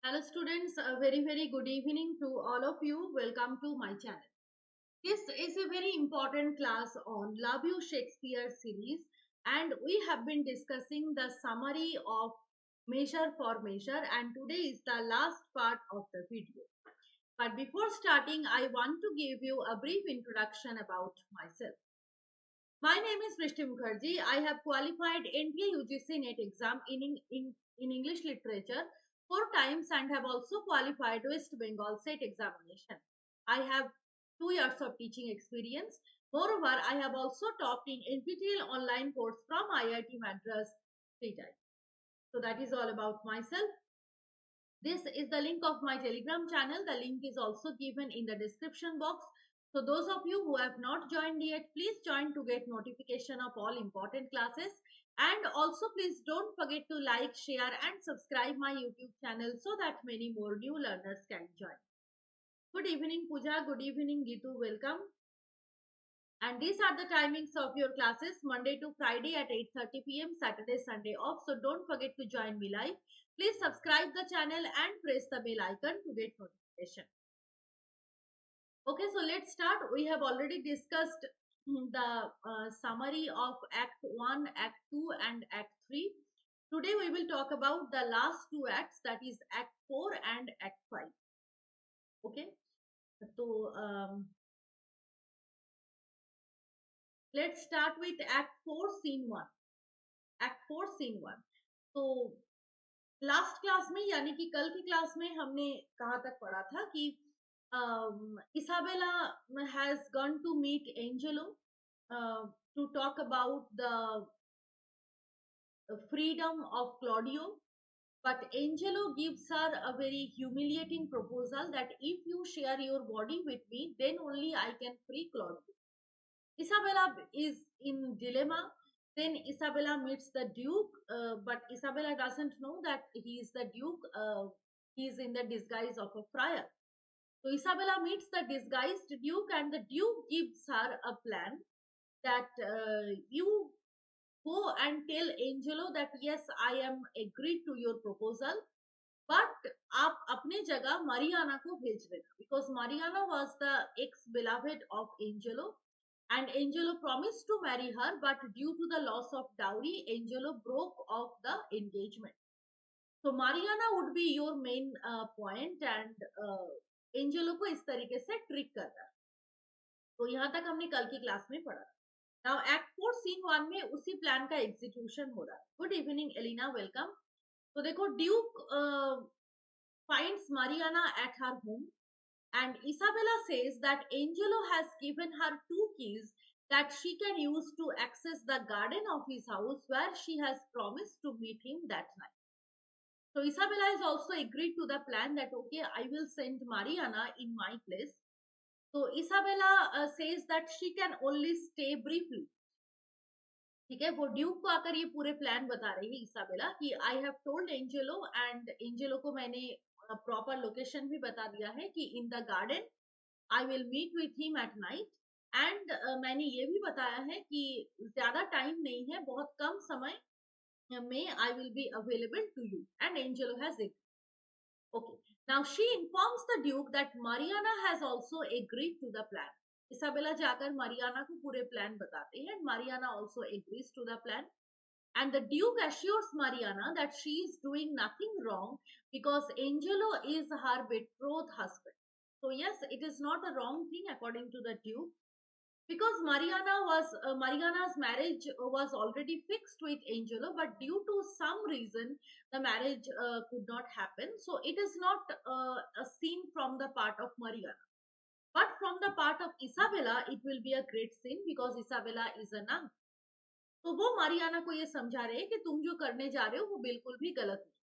Hello students, a very good evening to all of you. Welcome to my channel. This is a very important class on Love You Shakespeare series, and we have been discussing the summary of measure for measure, and today is the last part of the video. But before starting, I want to give you a brief introduction about myself. My name is Brishti Mukherjee. I have qualified NTA UGC NET exam in English literature 4 times and have also qualified West Bengal state examination. I have 2 years of teaching experience. Moreover, I have also taught in NPTEL online course from IIT Madras 3 times. So that is all about myself. This is the link of my Telegram channel. The link is also given in the description box. So those of you who have not joined yet, please join to get notification of all important classes. And also please don't forget to like, share and subscribe my YouTube channel so that many more new learners can join. Good evening Pooja, good evening Gitu, welcome. And these are the timings of your classes: Monday to Friday at 8:30 p.m, Saturday, Sunday off. So don't forget to join me live. Please subscribe the channel and press the bell icon to get notification. Okay, so let's start. We have already discussed the summary of Act 1, Act 2 and Act 3. Today we will talk about the last two acts, that is Act 4 and Act 5. Okay, so let's start with Act 4, Scene 1. Act 4, Scene 1. तो last class में यानी कि कल की class में हमने कहाँ तक पढ़ा था कि Isabella has gone to meet Angelo to talk about the freedom of Claudio, but Angelo gives her a very humiliating proposal that if you share your body with me, then only I can free Claudio. Isabella is in dilemma. Then Isabella meets the Duke, but Isabella doesn't know that he is the Duke. He is in the disguise of a friar. So Isabella meets the disguised Duke, and the Duke gives her a plan that you go and tell Angelo that yes, I am agreed to your proposal, but आप अपने जगह Mariana को भेज देना, because Mariana was the ex-beloved of Angelo, and Angelo promised to marry her, but due to the loss of dowry, Angelo broke off the engagement. So Mariana would be your main point, and Angelo को इस तरीके से trick करना. तो यहाँ तक हमने कल की क्लास में पढ़ा. Now Act 4 Scene 1 में उसी प्लान का एग्जीक्यूशन हो रहा है. Good evening Elena, welcome. तो देखो, Duke finds Mariana at her home, and Isabella says that Angelo has given her 2 keys that she can use to access the garden of his house where she has promised to meet him that night. So Isabella is also agreed to the plan that okay, I will send Mariana in my place. So Isabella says that she can only stay briefly. ठीक है, वो Duke को आकर ये पूरे plan बता रही है इसाबेला कि I have told Angelo, and Angelo को मैंने प्रॉपर लोकेशन भी बता दिया है कि in the garden I will meet with him at night, and मैंने ये भी बताया है कि ज्यादा टाइम नहीं है, बहुत कम समय में I will be available to you, and Angelo has it. Okay, now she informs the Duke that Mariana has also agreed to the plan. Isabella जाकर Mariana को पूरे प्लान बताते हैं, and Mariana also agrees to the plan. And the Duke assures Mariana that she is doing nothing wrong because Angelo is her betrothed husband. So yes, it is not a wrong thing according to the Duke, because Mariana's marriage was already fixed with Angelo, but due to some reason the marriage could not happen. So it is not a sin from the part of Mariana, but from the part of Isabella it will be a great sin because Isabella is a nun. तो वो Mariana को ये समझा रहे हैं कि तुम जो करने जा रहे हो वो बिल्कुल भी गलत नहीं.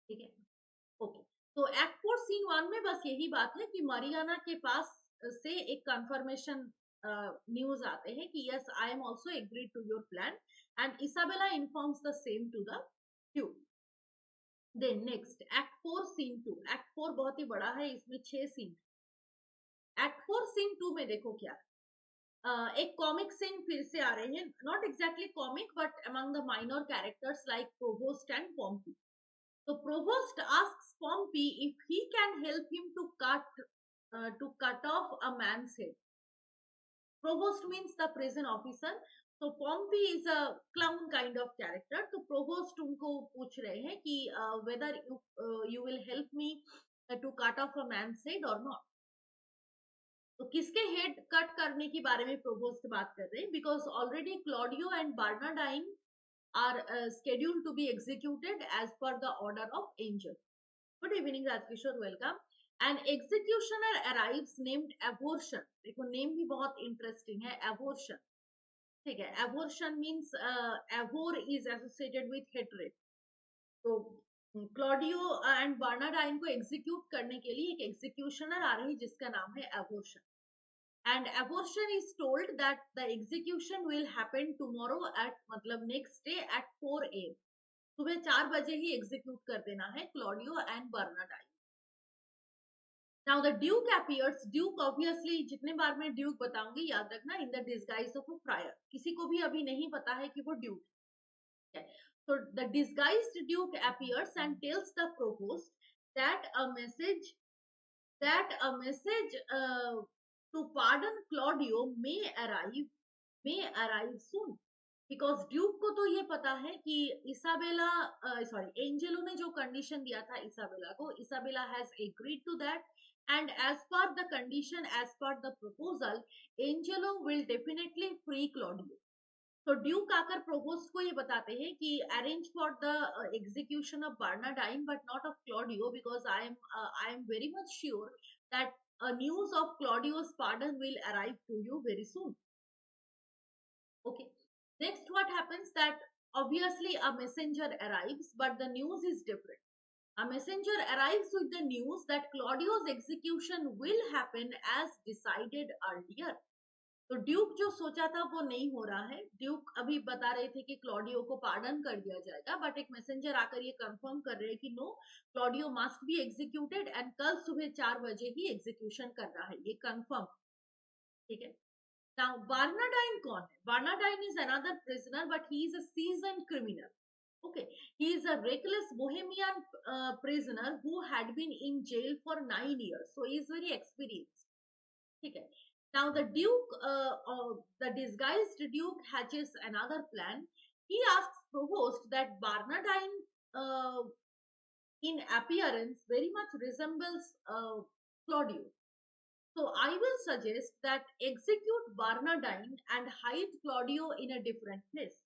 ठीक है, ओके. तो एक्ट 4 सीन 1 में बस यही बात है कि मारियाना के पास से एक कंफर्मेशन न्यूज आते हैं कि yes, I am also agreed to your plan, and Isabella informs the same to the duke. Then next act 4 scene 2. Act 4 बहुत ही बड़ा है, इसमें 6 सीन. एक्ट 4 सीन 2 में देखो क्या, एक कॉमिक सीन फिर से आ रहे हैं, not exactly comic but among the minor characters like Provost and Pompey. So Provost asks Pompey if he can help him to cut off a man's head. Provost means the prison officer. So Pompey is a clown kind of character. तो Provost उनको पूछ रहे हैं कि whether you will help me to cut off a man's head or not. तो किसके head cut करने के बारे में प्रोवोस्ट बात कर रहे हैं? Because already Claudio and Barnardine are scheduled to be executed as per the order of angel. Good evening, Rajkishore. Welcome. An executioner arrives named Abortion. देखो नेम भी बहुत इंटरेस्टिंग है, Abortion. ठीक है, Abortion means abhor is associated with hatred. तो Claudio and Bernardine को execute करने के लिए एक एग्जीक्यूशनर आ रही है जिसका नाम है Abortion. And Abortion is told that the execution will happen tomorrow at मतलब next day at 4 AM. सुबह 4 बजे ही एग्जीक्यूट कर देना है Claudio and Barnardine. Now the Duke appears. Duke obviously जितने बार मैं ड्यूक बताऊंगी याद रखना, in the disguise of a friar. किसी को भी अभी नहीं पता है कि वो ड्यूक है. So the disguised Duke appears and tells the provost that a message to pardon Claudio may arrive soon. Because Duke को तो ये पता है कि इसाबेला एंजेलो ने जो कंडीशन दिया था इसाबेला को, Isabella has agreed to that and as per the condition, as per the proposal, Angelo will definitely free Claudio. तो ड्यूक आकर प्रोपोस्ट को ये बताते हैं कि arrange for the execution of Barnardine but not of Claudio because I am very much sure that news of क्लॉडियो's pardon will arrive to you very soon. Okay. Next, what happens that obviously a messenger arrives, but the news is different. A messenger arrives with the news that Claudio's execution will happen as decided earlier. तो Duke जो सोचा था वो नहीं हो रहा है. Duke अभी बता रहे थे कि क्लॉडियो को पार्डन कर दिया जाएगा, बट एक मैसेंजर आकर ये कंफर्म कर रहे हैं कि no, Claudio must be executed and कल सुबह 4 बजे ही एग्जीक्यूशन कर रहा है, ये कंफर्म. ठीक है. Now, Barnardine कौन है? Barnardine is another prisoner, but he is a seasoned criminal. Okay, he is a reckless bohemian prisoner who had been in jail for 9 years, so he is very experienced. ठीक है. Now, the disguised Duke hatches another plan. He asks Provost that Barnardine, in appearance, very much resembles Claudio. So I will suggest that execute Barnardine and hide Claudio in a different place.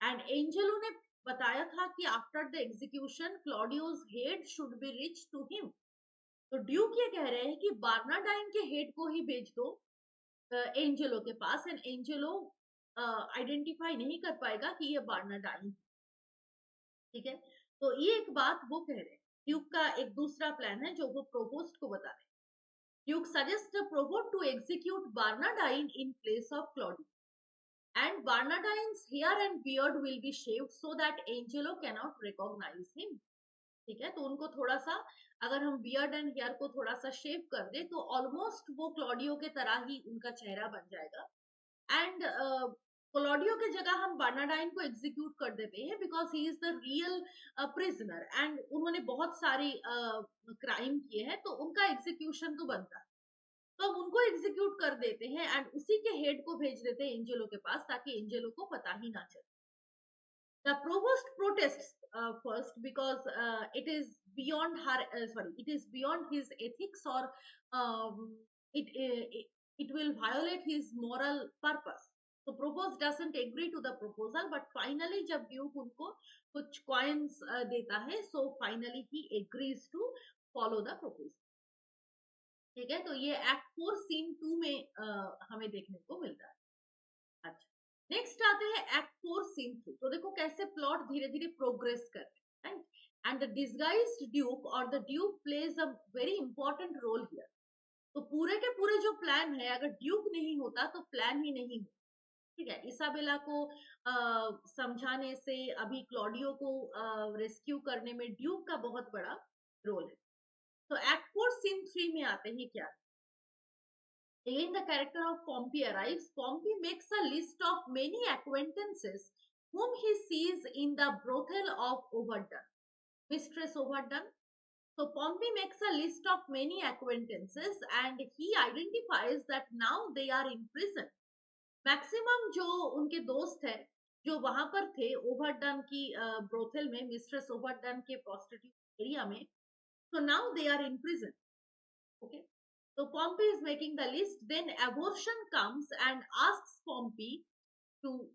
And Angelo ने बताया था कि after the execution, Claudio's head should be reached to him. तो Duke ये कह रहे हैं कि बार्नाडाइन के हेड को ही भेज दो एंजेलो के पास, एंड एंजेलो आइडेंटिफाई नहीं कर पाएगा कि ये बार्नाडाइन. ठीक है. तो ये एक बात वो कह रहे हैं. ड्यूक का एक दूसरा प्लान है जो वो प्रोपोस्ट को बता रहे हैं. Duke suggests the provost to execute Barnardine in place of Claudio. And Barnardine's hair and beard will be shaved so that Angelo cannot recognize him. ठीक है. तो उनको थोड़ा सा, अगर हम बियर्ड एंड हेयर को थोड़ा सा शेव कर दे तो ऑलमोस्ट वो क्लॉडियो के तरह ही उनका चेहरा बन जाएगा. एंड क्लॉडियो के जगह हम बार्नाडाइन को एग्जीक्यूट कर देते हैं because he is the real prisoner and उन्होंने बहुत सारी क्राइम किए हैं, तो उनका एग्जीक्यूशन तो बनता है. तो हम उनको एग्जीक्यूट कर देते हैं एंड उसी के हेड को भेज देते हैं एंजेलो के पास ताकि एंजेलो को पता ही ना चले. The provost protests first because it is beyond his ethics, or it will violate his moral purpose. So provost doesn't agree to the proposal, but finally जब ड्यूक उनको कुछ coins देता है, so finally he agrees to follow the proposal. ठीक है. तो ये act 4 scene 2 में हमें देखने को मिलता है. अच्छा, नेक्स्ट आते हैं एक्ट 4 सीन 3. तो देखो कैसे प्लॉट धीरे धीरे प्रोग्रेस कर रहे हैं. एंड द डिस्गाइज्ड ड्यूक और the duke plays a very important role here. तो पूरे के पूरे जो प्लान है, अगर ड्यूक नहीं होता तो प्लान ही नहीं होता. ठीक है. इसाबेला को समझाने से, अभी क्लॉडियो को रेस्क्यू करने में ड्यूक का बहुत बड़ा रोल है. तो एक्ट 4 सीन 3 में आते हैं क्या. Again, the character of Pompey arrives. Pompey makes a list of many acquaintances whom he sees in the brothel of Overdone. mistress overdone. So Pompey makes a list of many acquaintances and he identifies that now they are in prison. Maximum जो उनके दोस्त है जो वहां पर थे overdone की brothel में, मिस्ट्रेस ओवरडन के प्रोस्टिट्यूट एरिया में, so now they are in prison. Okay, so Pompey is making the list, then abortion comes and asks Pompey to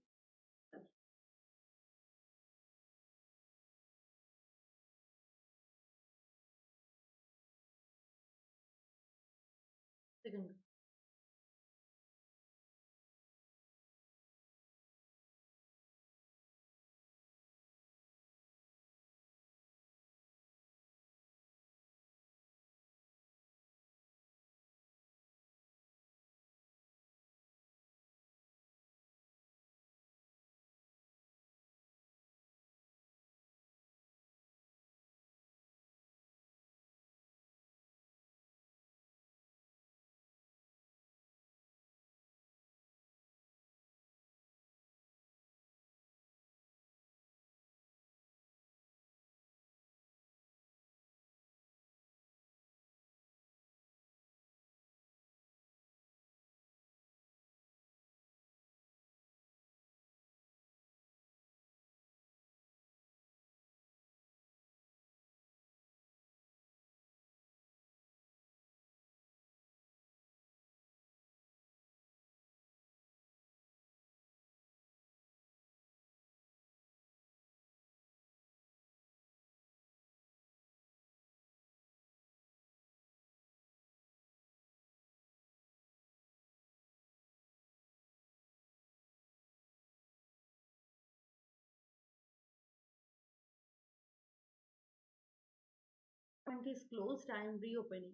second. Point is closed. I am reopening.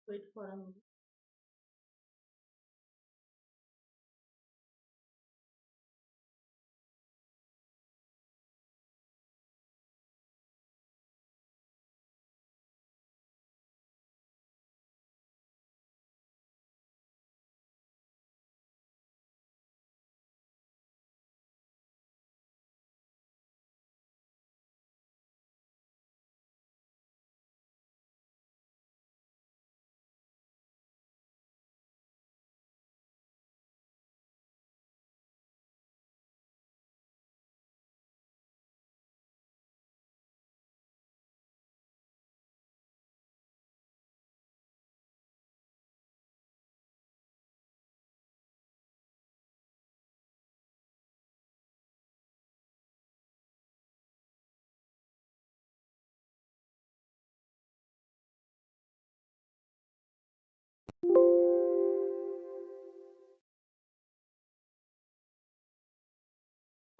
Wait for a moment.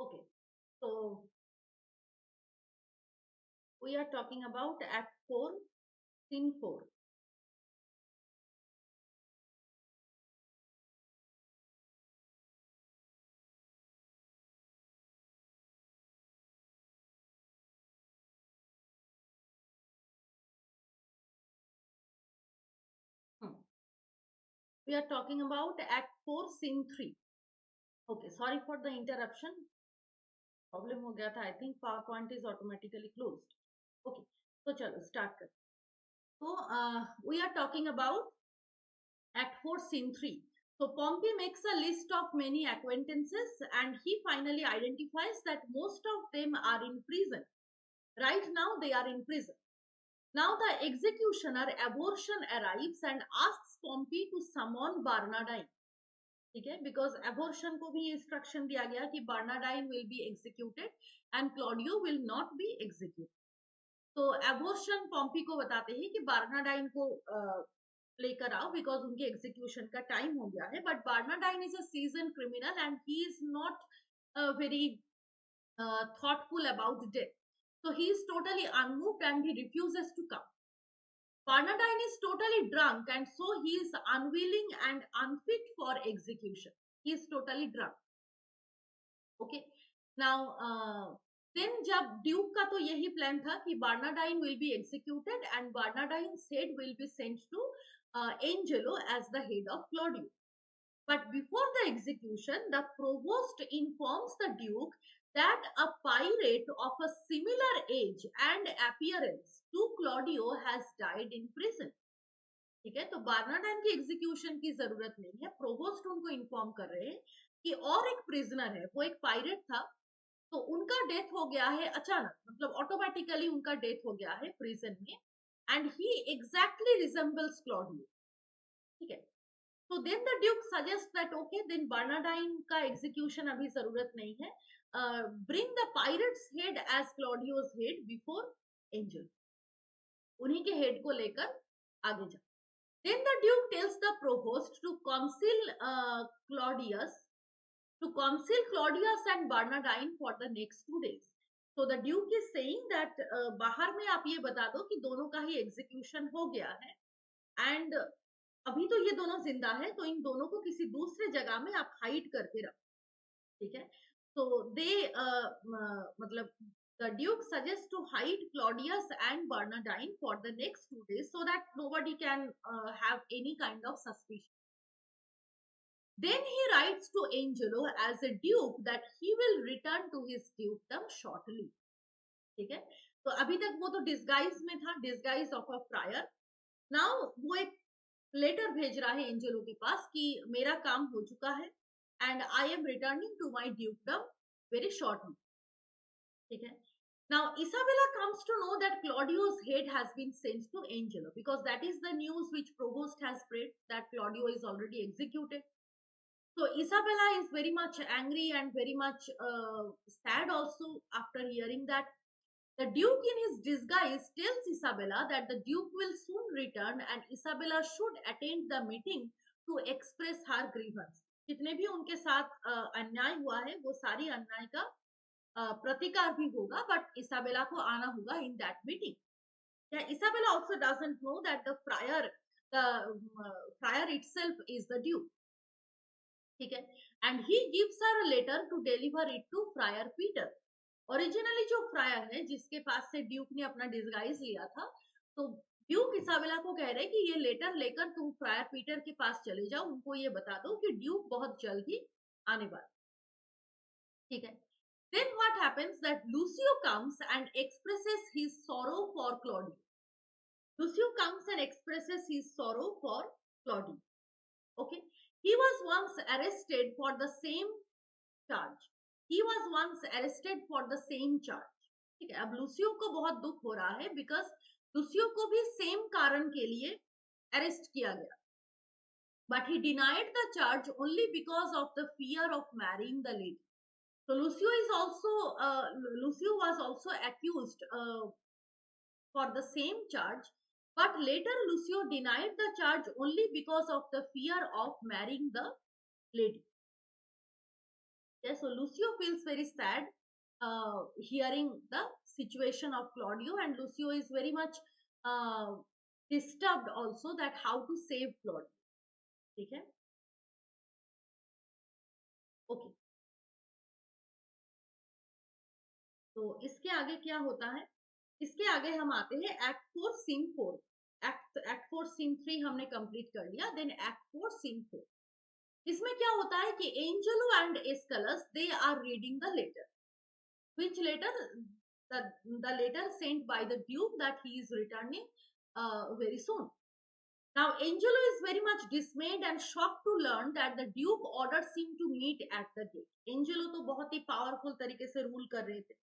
Okay, so we are talking about Act 4, Scene 4. Hmm. We are talking about Act 4, Scene 3. Okay, sorry for the interruption. Problem हो गया था. I think PowerPoint is automatically closed. Okay, so चलो start कर. So we are talking about Act 4, Scene 3. So Pompey makes a list of many acquaintances and he finally identifies that most of them are in prison. Right now they are in prison. Now the executioner abortion arrives and asks Pompey to summon Barnardine. ठीक है, because abortion को भी instruction दिया गया कि Bernardine will be executed and Claudio will not be executed. तो abortion Pompey को बताते हैं कि बार्नाडाइन को लेकर आओ बिकॉज उनके एग्जीक्यूशन का टाइम हो गया है. But Bernardine is a season criminal and he is not very thoughtful about death. So he is totally unmoved and he refuses to come. Barnardine is totally drunk and so he is unwilling and unfit for execution. He is totally drunk. Okay. Now, then जब Duke का तो यही plan था कि Bernardine will be executed and Barnardine's head will be sent to Angelo as the head of Claudio. But before the execution, the provost informs the duke that a pirate of a similar age and appearance to Claudio has died in prison. ठीक है, तो Bernardine की execution की जरूरत नहीं है, provost उनको inform कर रहे हैं कि और एक प्रिजनर है, वो एक पायरेट था, तो उनका डेथ हो गया है अचानक, मतलब ऑटोमेटिकली उनका डेथ हो गया है प्रिजन में, and he exactly resembles Claudio. ठीक है, तो then the Duke suggest that okay, then Barnardine का एग्जीक्यूशन अभी जरूरत नहीं है, bring the pirate's head as Claudio's head before Angel, उन्हीं के हेड को लेकर आगे जा। Then the Duke tells the provost to Claudius conceal Claudius and Bernardine for the next 2 days. So the Duke is saying that बाहर में आप ये बता दो कि दोनों का ही एग्जीक्यूशन हो गया है, एंड अभी तो ये दोनों जिंदा है, तो इन दोनों को किसी दूसरे जगह में आप हाइड करके रखो। ठीक है, तो दे मतलब the Duke suggests to hide Claudius and Bernardine for the next 2 days so that nobody can have any kind of suspicion. Then he writes to Angelo as a duke that he will return to his dukedom shortly. ठीक है, तो अभी तक वो तो disguise में था, disguise of a fryer. Now वो एक लेटर भेज रहा है एंजेलो के पास कि मेरा काम हो चुका है and I am returning to my dukedom very shortly. ठीक है, now Isabella comes to know that Claudio's head has been sent to Angelo because that is the news which provost has spread, that Claudio is already executed. So Isabella is very much angry and very much sad also after hearing that. The Duke in his disguise tells Isabella that the Duke will soon return and Isabella should attend the meeting to express her grievance. जितने भी उनके साथ अन्याय हुआ है वो सारी अन्याय का प्रतिकार भी होगा, बट इसाबेला को आना होगा in that meeting. Yeah, Isabella also doesn't know that the friar itself is the Duke. ठीक है, and he gives her a letter to deliver it to Friar Peter. Originally जो फ्रायर है जिसके पास से Duke ने अपना डिस्गाइज लिया था, तो ड्यूक इसाबेला को कह रहे कि ये लेटर लेकर तुम फ्रायर पीटर के पास चले जाओ, उनको ये बता दो कि ड्यूक बहुत जल्द ही आने वाला। ठीक है, then what happens that Lucio comes and expresses his sorrow for Claudio. Lucio comes and expresses his sorrow for Claudio. Okay, he was once arrested for the same charge. He was once arrested for the same charge. ठीक है, अब Lucio को बहुत दुख हो रहा है because Lucio को भी सेम कारण के लिए अरेस्ट किया गया, but he denied the charge only because of the fear of marrying the lady. So Lucio was also accused for the same charge, but later Lucio denied the charge only because of the fear of marrying the lady. Yeah, so Lucio feels very sad hearing the situation of Claudio, and Lucio is very much disturbed also that how to save Claudio. ठीक है, okay, तो इसके आगे क्या होता है, इसके आगे हम आते हैं एक्ट 4 सीन 4। एक्ट 4 सीन 3 हमने कंप्लीट कर लिया, देन एक्ट 4 सीन 4। इसमें क्या होता है कि Angelo and Escalus they are reading the letter, which letter, the letter sent by the duke that he is returning very soon. Now Angelo is very much dismayed and shocked to learn that the duke orders him to meet at the gate. Angelo तो बहुत ही powerful तरीके से rule कर रहे थे,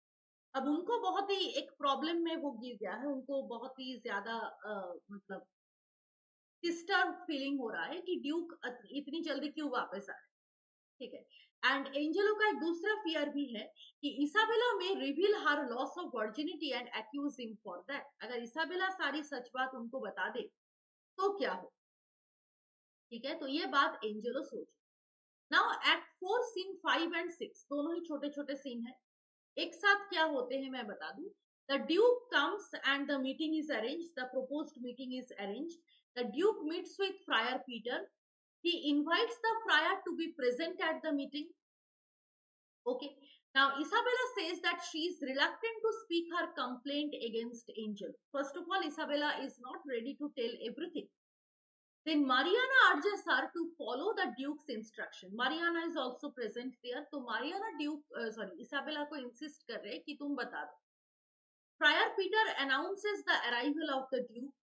अब उनको बहुत ही एक प्रॉब्लम में वो गिर गया है, उनको बहुत ही ज्यादा मतलब डिस्टर्ब फीलिंग हो रहा है कि ड्यूक इतनी जल्दी क्यों वापस आ रहे। ठीक है, एंड एंजेलो का एक दूसरा फियर भी है कि इसाबेला में reveal her loss of virginity and accuse him for that. अगर इसाबेला सारी सच बात उनको बता दे तो क्या हो। ठीक है, तो ये बात एंजेलो सोच। नाउ एक्ट 4 सीन 5 एंड 6 दोनों ही छोटे छोटे सीन है, एक साथ क्या होते हैं मैं बता दूं। The Duke comes and the meeting is arranged, the proposed meeting is arranged. The Duke meets with Friar Peter. He invites the friar to be present at the meeting. Okay. Now Isabella says that she is reluctant to speak her complaint against Angel. First of all, Isabella is not ready to tell everything. Then Mariana urges her to follow the Duke's instruction. Mariana is also present there. तो Mariana Isabella को insist कर रहे हैं कि तुम बता दो. Friar Peter announces the arrival of the Duke.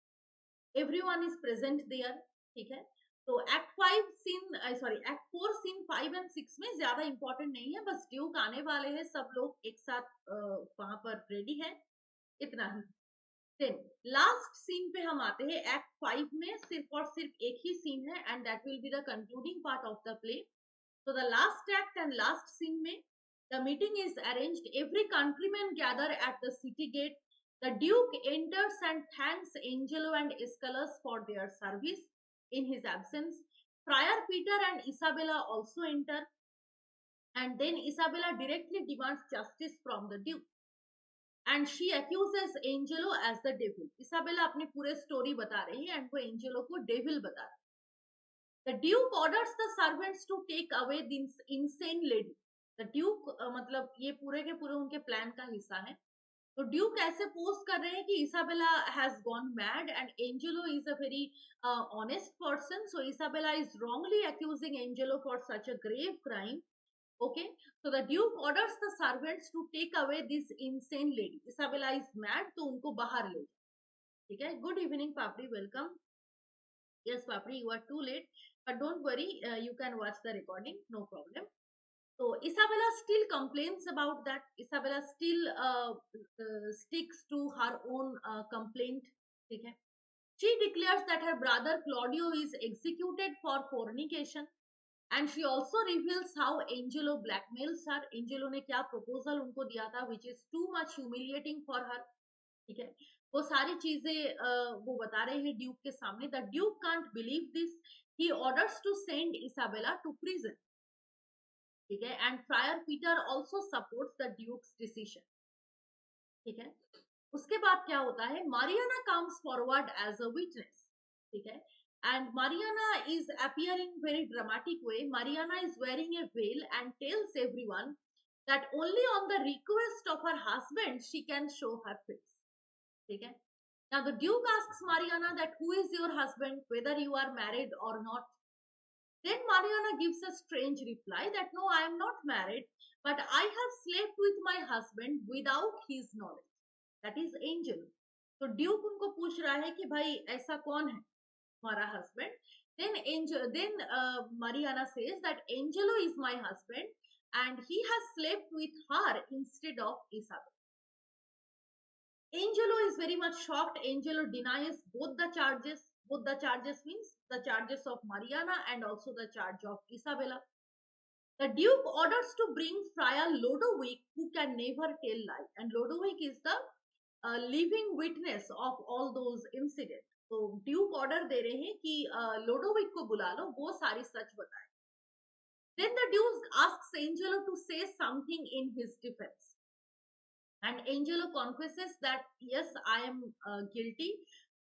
Everyone is present there. ठीक है. तो एक्ट 4 सीन 5 एंड 6 में ज्यादा इंपॉर्टेंट नहीं है, बस ड्यूक आने वाले हैं, सब लोग एक साथ वहां पर रेडी है, इतना ही. देन लास्ट सीन पे हम आते हैं एक्ट 5 में, सिर्फ और सिर्फ एक ही सीन है and that will be the concluding part of the play. So the last act and last scene में the meeting is arranged. Every countryman gather at the city gate. The Duke enters and thanks Angelo and Escalus for their service in his absence. Friar Peter and Isabella also enter, and then Isabella directly demands justice from the Duke. And she accuses Angelo as the devil. Isabella अपनी पूरे story बता रही है and वो Angelo को devil बता रही है. The Duke orders the servants to take away this insane lady. The Duke मतलब ये पूरे के पूरे उनके प्लान का हिस्सा है. तो ड्यूक ऐसे पोस्ट कर रहे हैं कि Isabella has gone mad and Angelo is a very honest person, so Isabella is wrongly accusing Angelo for such a grave crime. Okay, so the Duke orders the servants to take away this insane lady. Isabella is mad, तो उनको बाहर ले. ठीक है. Good evening, Papri. Welcome. Yes, Papri, you are too late, but don't worry. You can watch the recording. No problem. So Isabella still complains about that. Isabella still sticks to her own complaint. ठीक है. She declares that her brother Claudio is executed for fornication. And she also reveals how Angelo blackmails her. Angelo ने क्या proposal उनको दिया था, which is too much humiliating for her. ठीक है. वो सारी चीजें वो बता रहे हैं ड्यूक के सामने. The Duke can't believe this. He orders to send Isabella to prison. ठीक है. And Friar Peter also supports the Duke's decision. ठीक है. उसके बाद क्या होता है, Mariana comes forward as a witness. ठीक है. And Mariana is appearing very dramatic way. Mariana is wearing a veil and tells everyone that only on the request of her husband she can show her face. ठीक है. Now the Duke asks Mariana that who is your husband, whether you are married or not. Then Mariana gives a strange reply that no, I am not married, but I have slept with my husband without his knowledge. That is Angel. तो Duke उनको पूछ रहा है कि भाई ऐसा कौन है हमारा husband. Then Mariana says that Angelo is my husband and he has slept with her instead of Isabel. Angelo is very much shocked. Angelo denies both the charges. Both the charges means the charges of Mariana and also the charge of Isabella. The Duke orders to bring Friar Lodowick, who can never tell lie, and Lodowick is the living witness of all those incidents. तो Duke order दे रहे हैं कि लोडोविक को बुला लो, वो सारी सच बताए. Then the Duke asks Angelo to say something in his defense, and Angelo confesses that yes, I am guilty.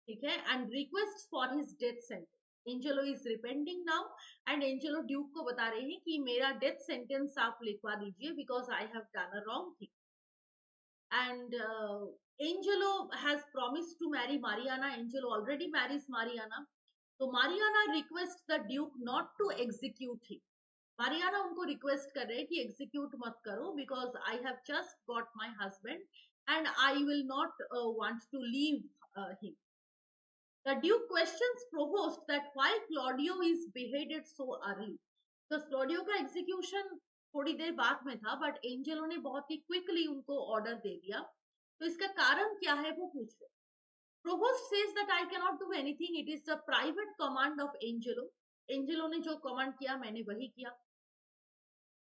ठीक है. And requests for his death sentence. Angelo is repenting now, and Angelo Duke को बता रहे हैं कि मेरा death sentence आप लिखवा दीजिए because I have done a wrong thing. And Angelo has promised to marry Mariana. Angelo already marries Mariana. So Mariana requests the Duke not to execute him. Mariana उनको request कर रहे हैं कि execute मत करो because I have just got my husband and I will not want to leave him. The Duke questions Provost that why Claudio is beheaded so early. तो Claudio का execution थोड़ी देर बाद में था, बट एंजेलो ने बहुत ही क्विकली उनको order दे दिया. तो इसका कारण क्या है वो पूछ रहे. Provost says that I can not do anything, it is the private command of Angelo. Angelo ने जो कमांड किया मैंने वही किया.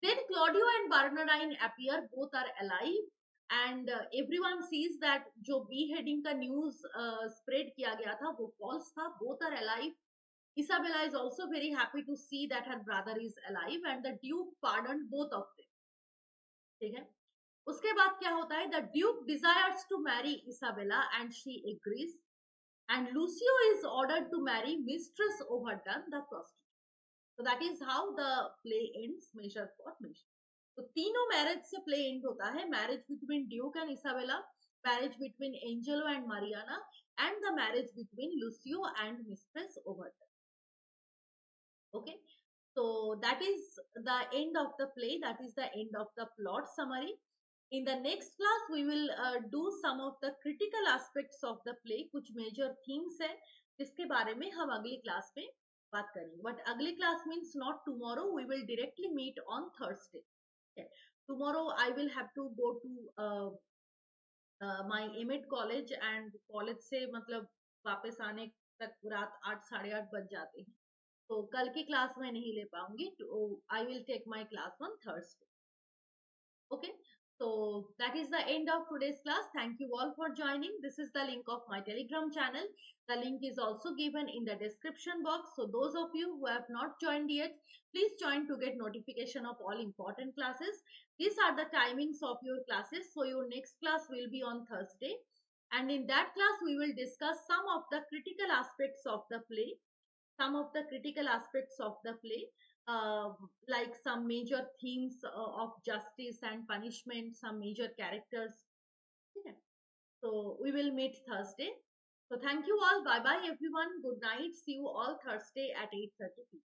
Then Claudio and Barnardine appear, both are alive and everyone sees that जो बी हेडिंग का news spread किया गया था वो फॉल्स था. Both are alive. Isabella is also very happy to see that her brother is alive and the Duke pardoned both of them. ठीक है. उसके बाद क्या होता है, the Duke desires to marry Isabella and she agrees, and Lucio is ordered to marry Mistress Overdone, the prostitute. So that is how the play ends, measure for measure. तो तीनों marriage से प्ले एंड होता है. Marriage between Duke and Isabella, marriage between Angelo and Mariana, and the marriage between Lucio and Mistress Overdone. Okay, so that is the end of the play, that is the end of the plot summary. In the next class we will do some of the critical aspects of the play, कुछ major themes है जिसके बारे में हम अगली class में बात करेंगे. But अगली class means not tomorrow, we will directly meet on Thursday. Okay. Tomorrow I will have to go to my एमिड college, and college से मतलब वापस आने तक रात 8 साढ़े 8 बज जाते हैं. तो कल की क्लास में नहीं ले पाऊंगी. तो I will take my class on Thursday. Okay, so that is the end of today's class. Thank you all for joining. This is the link of my Telegram channel. The link is also given in the description box. So those of you who have not joined yet, please join to get notification of all important classes. These are the timings of your classes. So your next class will be on Thursday. And in that class, we will discuss some of the critical aspects of the play, some of the critical aspects of the play, like some major themes of justice and punishment, some major characters. Okay. So we will meet Thursday. So thank you all. Bye bye everyone. Good night. See you all Thursday at 8:30 p.m.